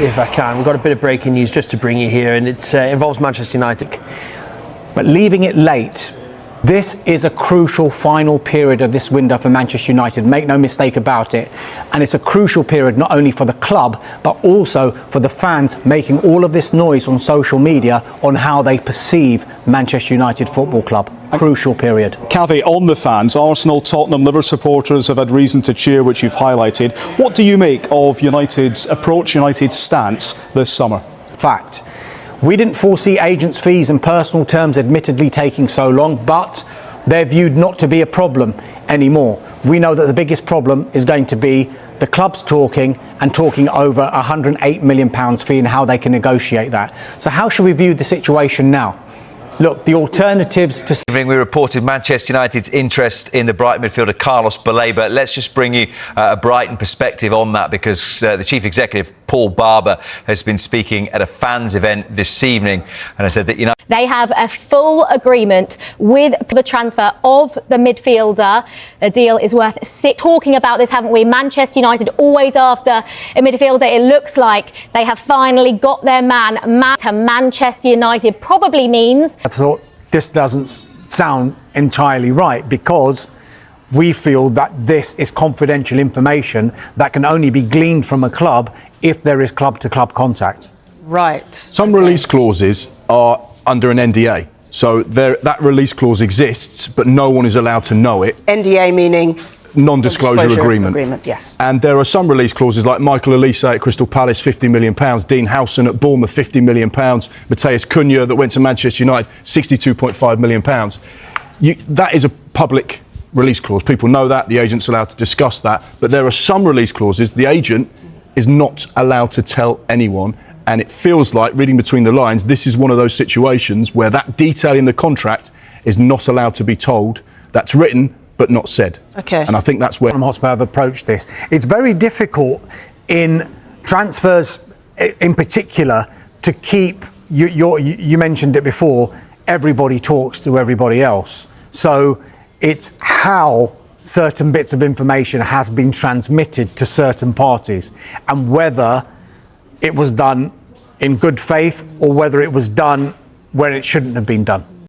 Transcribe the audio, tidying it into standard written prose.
If I can, we've got a bit of breaking news just to bring you here, and it involves Manchester United. But leaving it late, this is a crucial final period of this window for Manchester United. Make no mistake about it. And it's a crucial period not only for the club, but also for the fans making all of this noise on social media on how they perceive Manchester United Football Club. A crucial period. Cavi, on the fans, Arsenal, Tottenham, Liverpool supporters have had reason to cheer, which you've highlighted. What do you make of United's approach, United's stance this summer? Fact. We didn't foresee agents' fees and personal terms admittedly taking so long, but they're viewed not to be a problem anymore. We know that the biggest problem is going to be the clubs talking over £108 million fee and how they can negotiate that. So how should we view the situation now? Look, the alternatives to... We reported Manchester United's interest in the Brighton midfielder Carlos Baleba. Let's just bring you a Brighton perspective on that, because the chief executive, Paul Barber, has been speaking at a fans event this evening, and I said that they have a full agreement with the transfer of the midfielder. The deal is worth talking about this, haven't we? Manchester United always after a midfielder. It looks like they have finally got their man to Manchester United. Probably means... I thought this doesn't sound entirely right, because we feel that this is confidential information that can only be gleaned from a club if there is club-to-club contact. Right. Some release clauses are under an NDA. So that release clause exists, but no one is allowed to know it. NDA meaning? Non-disclosure agreement. Yes. And there are some release clauses like Michael Olise at Crystal Palace, £50 million, Dean Howson at Bournemouth, £50 million, Matheus Cunha that went to Manchester United, £62.5 million. That is a public release clause. People know that, the agent's allowed to discuss that, but there are some release clauses the agent is not allowed to tell anyone. And it feels like, reading between the lines, this is one of those situations where that detail in the contract is not allowed to be told. That's written, but not said. Okay. And I think that's where Hotspur have approached this. It's very difficult in transfers, in particular, to keep, you mentioned it before, everybody talks to everybody else. So it's how certain bits of information has been transmitted to certain parties, and whether it was done in good faith or whether it was done where it shouldn't have been done.